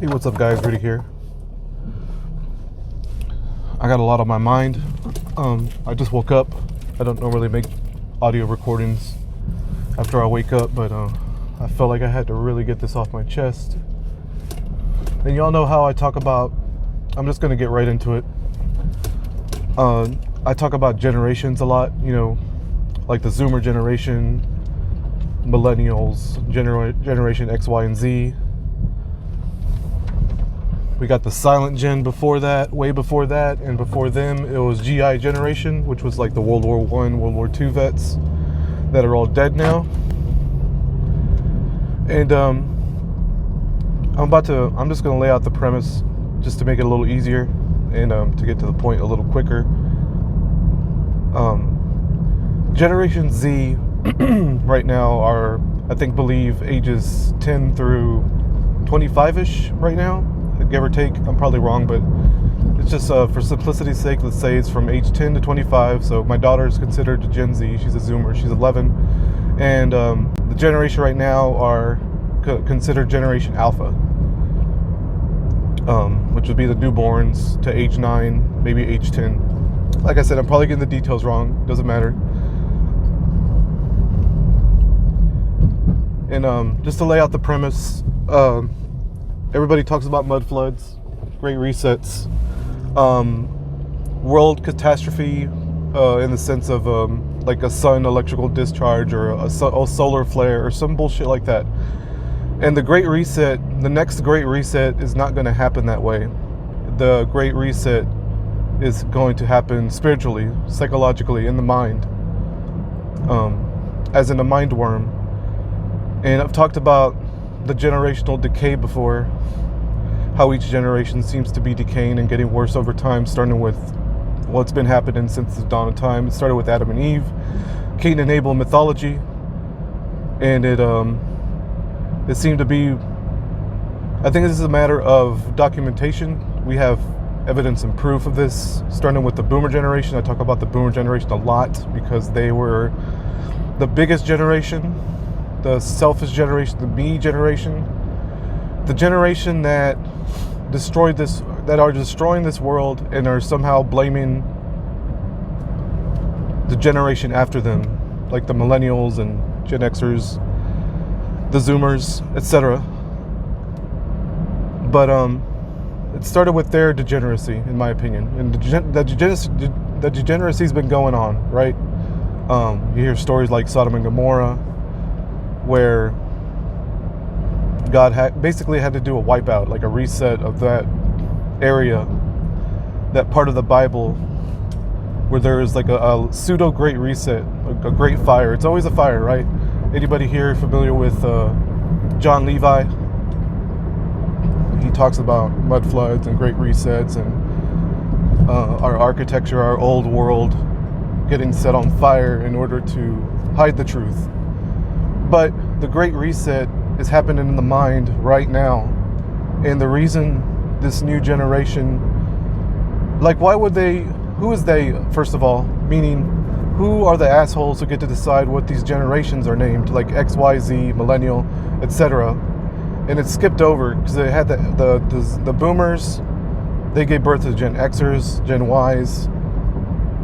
Hey, what's up, guys? Rudy here. I got a lot on my mind. I just woke up. I don't normally make audio recordings after I wake up, but I felt like I had to really get this off my chest. And y'all know how I talk about, I'm just going to get right into it. I talk about generations a lot, like the Zoomer generation, millennials, generation X, Y, and Z. We got the silent gen before that, way before that, and before them it was GI generation, which was like the World War I, World War II vets that are all dead now. And I'm just gonna lay out the premise just to make it a little easier and to get to the point a little quicker. Generation Z right now are, I believe ages 10 through 25-ish right now, give or take. I'm probably wrong, but it's just for simplicity's sake, let's say it's from age 10 to 25. So my daughter is considered a Gen Z. She's a Zoomer. She's 11. And the generation right now are considered Generation Alpha, which would be the newborns to age 9, maybe age 10. Like I said, I'm probably getting the details wrong. Doesn't matter. And just to lay out the premise, everybody talks about mud floods, great resets, world catastrophe in the sense of like a sun electrical discharge or a solar flare or some bullshit like that. And the Great Reset, the next Great Reset is not going to happen that way. The Great Reset is going to happen spiritually, psychologically, in the mind, as in a mind worm. And I've talked about the generational decay before, how each generation seems to be decaying and getting worse over time, starting with what's been happening since the dawn of time. It started with Adam and Eve, Cain and Abel mythology, and it seemed to be, I think this is a matter of documentation. We have evidence and proof of this, starting with the Boomer generation. I talk about the Boomer generation a lot because they were the biggest generation, the selfish generation, the me generation, the generation that destroyed this, that are destroying this world and are somehow blaming the generation after them, like the millennials and Gen Xers, the Zoomers, etc. But it started with their degeneracy, in my opinion, and the degeneracy's been going on, right? You hear stories like Sodom and Gomorrah, where God basically had to do a wipeout, like a reset of that area, that part of the Bible where there is like a pseudo great reset, a great fire. It's always a fire, right? Anybody here familiar with John Levi? He talks about mud floods and great resets and our architecture, our old world getting set on fire in order to hide the truth. But the Great Reset is happening in the mind right now. And the reason this new generation, like, why would they, who is they, first of all? Meaning, who are the assholes who get to decide what these generations are named, like X, Y, Z, millennial, etc. And it's skipped over because they had the boomers, they gave birth to Gen Xers, Gen Ys.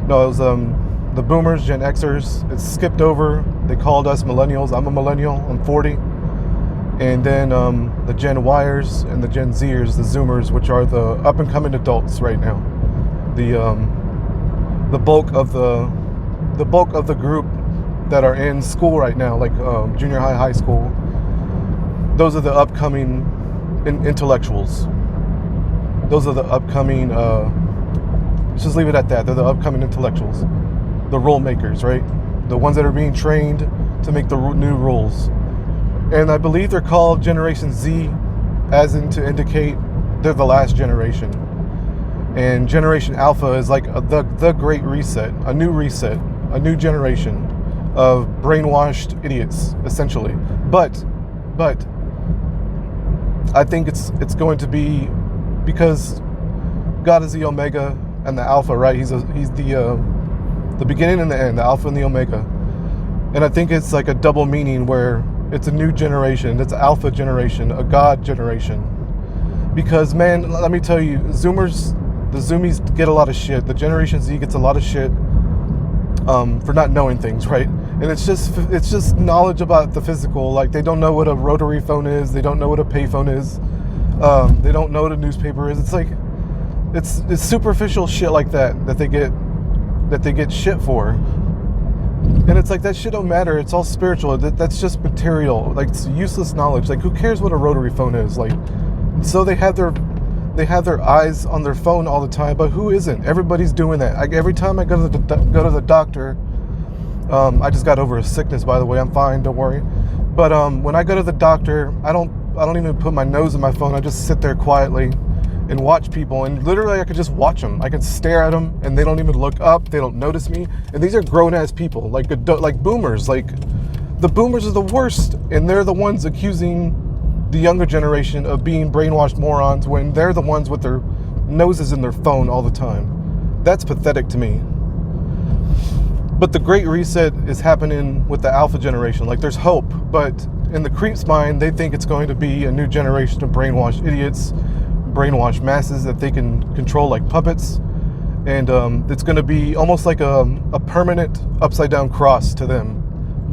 No, it was the boomers, Gen Xers. It's skipped over. They called us millennials. I'm a millennial. I'm 40. And then the Gen Yers and the Gen Zers, the Zoomers, which are the up and coming adults right now. The bulk of the group that are in school right now, like junior high, high school. Those are the upcoming intellectuals. Those are the upcoming. Let's just leave it at that. They're the upcoming intellectuals, the rule makers, right? The ones that are being trained to make the new rules. And I believe they're called Generation Z, as in to indicate they're the last generation. And Generation Alpha is like the Great Reset, a new generation of brainwashed idiots, essentially. But I think it's going to be, because God is the Omega and the Alpha, right? He's the beginning and the end, the Alpha and the Omega. And I think it's like a double meaning where it's a new generation, it's an Alpha generation, a God generation. Because, man, let me tell you, the Zoomies get a lot of shit. The Generation Z gets a lot of shit for not knowing things, right? And it's just knowledge about the physical. Like, they don't know what a rotary phone is. They don't know what a payphone is. They don't know what a newspaper is. It's like, it's superficial shit like that they get shit for. And it's like, that shit don't matter. It's all spiritual. That's just material. Like, it's useless knowledge. Like, who cares what a rotary phone is? Like, so they have their eyes on their phone all the time, but who isn't? Everybody's doing that. Every time I go to the doctor, I just got over a sickness, by the way. I'm fine, don't worry. But when I go to the doctor, I don't even put my nose in my phone. I just sit there quietly and watch people, and literally I could just watch them. I can stare at them, and they don't even look up. They don't notice me. And these are grown-ass people, like boomers. Like, the boomers are the worst, and they're the ones accusing the younger generation of being brainwashed morons when they're the ones with their noses in their phone all the time. That's pathetic to me. But the Great Reset is happening with the Alpha generation. Like, there's hope, but in the creep's mind, they think it's going to be a new generation of brainwashed idiots, brainwashed masses that they can control like puppets, and it's going to be almost like a permanent upside down cross to them.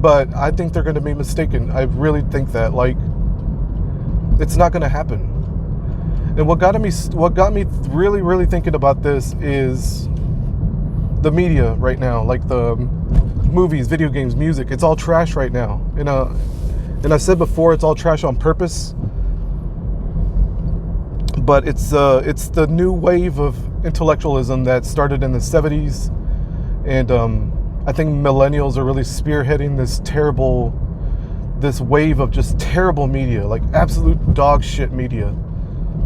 But I think they're going to be mistaken. I really think that, like, it's not going to happen. And what got me really, really thinking about this is the media right now, like the movies, video games, music. It's all trash right now. And I said before, it's all trash on purpose. But it's the new wave of intellectualism that started in the 70s, and I think millennials are really spearheading this wave of just terrible media, like absolute dog shit media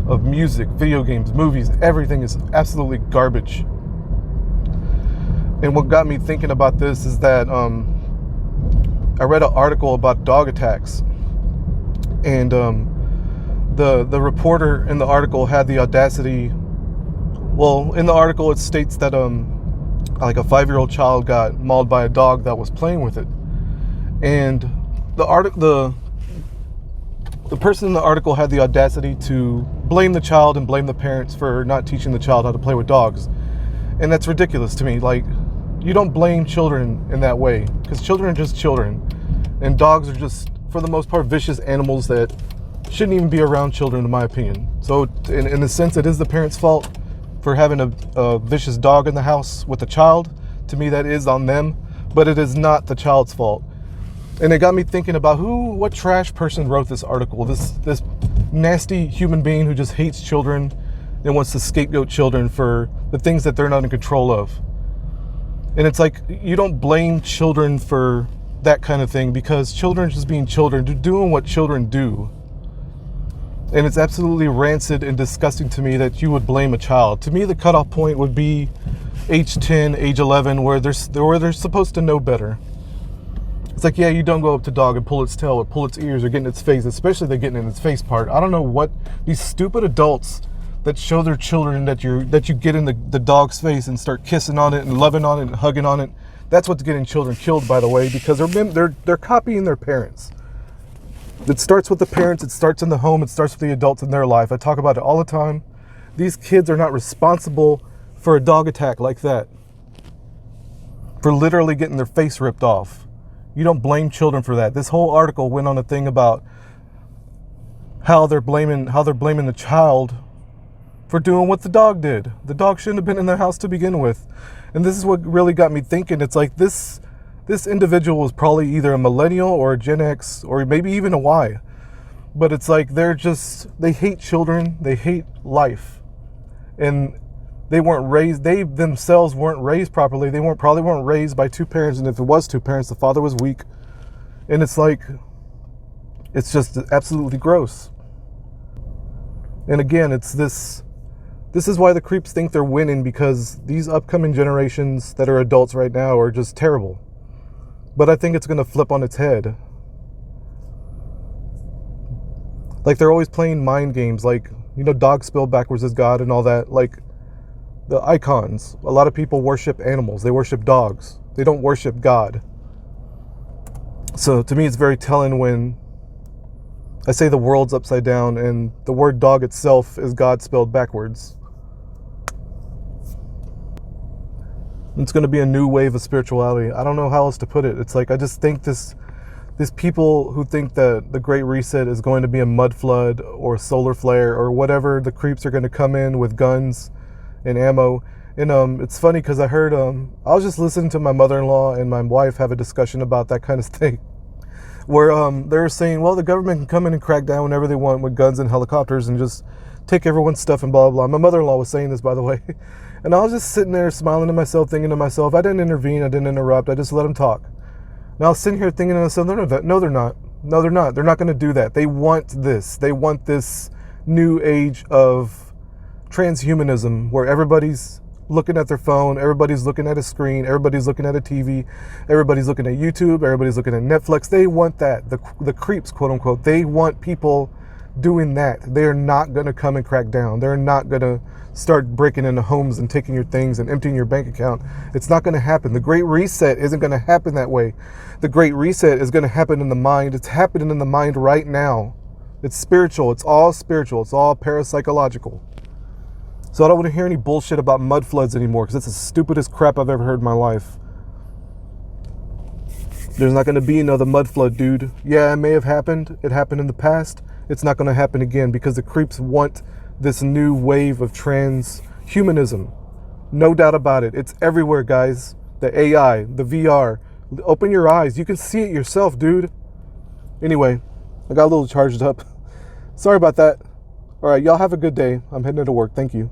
of music, video games, movies. Everything is absolutely garbage. And what got me thinking about this is that I read an article about dog attacks, and the reporter in the article had the audacity. Well, in the article it states that like a 5-year-old child got mauled by a dog that was playing with it, and the person in the article had the audacity to blame the child and blame the parents for not teaching the child how to play with dogs. And that's ridiculous to me. Like, you don't blame children in that way, because children are just children, and dogs are just, for the most part, vicious animals that shouldn't even be around children, in my opinion. So in a sense, it is the parents' fault for having a vicious dog in the house with a child. To me, that is on them, but it is not the child's fault. And it got me thinking about what trash person wrote this article, this nasty human being who just hates children and wants to scapegoat children for the things that they're not in control of. And it's like, you don't blame children for that kind of thing, because children are just being children, they're doing what children do. And it's absolutely rancid and disgusting to me that you would blame a child. To me, the cutoff point would be age 10, age 11, where they're supposed to know better. It's like, yeah, you don't go up to dog and pull its tail or pull its ears or get in its face, especially the getting in its face part. I don't know what these stupid adults that show their children that you get in the dog's face and start kissing on it and loving on it and hugging on it. That's what's getting children killed, by the way, because they're copying their parents. It starts with the parents, it starts in the home, it starts with the adults in their life. I talk about it all the time. These kids are not responsible for a dog attack like that, for literally getting their face ripped off. You don't blame children for that. This whole article went on a thing about how they're blaming the child for doing what the dog did. The dog shouldn't have been in the house to begin with. And this is what really got me thinking. It's like, this individual was probably either a millennial or a Gen X or maybe even a Y. But it's like, they hate children, they hate life. And they themselves weren't raised properly. They probably weren't raised by two parents, and if it was two parents, the father was weak. And it's like, it's just absolutely gross. And again, this is why the creeps think they're winning, because these upcoming generations that are adults right now are just terrible. But I think it's going to flip on its head. Like, they're always playing mind games, like, dogs spelled backwards is God and all that. Like, the icons. A lot of people worship animals. They worship dogs. They don't worship God. So to me, it's very telling when I say the world's upside down, and the word dog itself is God spelled backwards. It's going to be a new wave of spirituality. I don't know how else to put it. It's like, I just think this people who think that the Great Reset is going to be a mud flood or a solar flare or whatever, the creeps are going to come in with guns and ammo. And it's funny because I heard, I was just listening to my mother-in-law and my wife have a discussion about that kind of thing, where they're saying, well, the government can come in and crack down whenever they want with guns and helicopters and just take everyone's stuff and blah, blah, blah. My mother-in-law was saying this, by the way. And I was just sitting there smiling to myself, thinking to myself, I didn't intervene, I didn't interrupt, I just let them talk. And I was sitting here thinking to myself, no, they're not. No, they're not. They're not going to do that. They want this. They want this new age of transhumanism where everybody's looking at their phone, everybody's looking at a screen, everybody's looking at a TV, everybody's looking at YouTube, everybody's looking at Netflix. They want that. The creeps, quote unquote, they want people doing that. They're not going to come and crack down. They're not going to start breaking into homes and taking your things and emptying your bank account. It's not going to happen. The Great Reset isn't going to happen that way. The Great Reset is going to happen in the mind. It's happening in the mind right now. It's spiritual. It's all spiritual. It's all parapsychological. So I don't want to hear any bullshit about mud floods anymore, because it's the stupidest crap I've ever heard in my life. There's not going to be another mud flood, dude. Yeah, it may have happened. It happened in the past. It's not going to happen again because the creeps want this new wave of transhumanism. No doubt about it. It's everywhere, guys. The AI, the VR. Open your eyes. You can see it yourself, dude. Anyway, I got a little charged up. Sorry about that. All right, y'all have a good day. I'm heading to work. Thank you.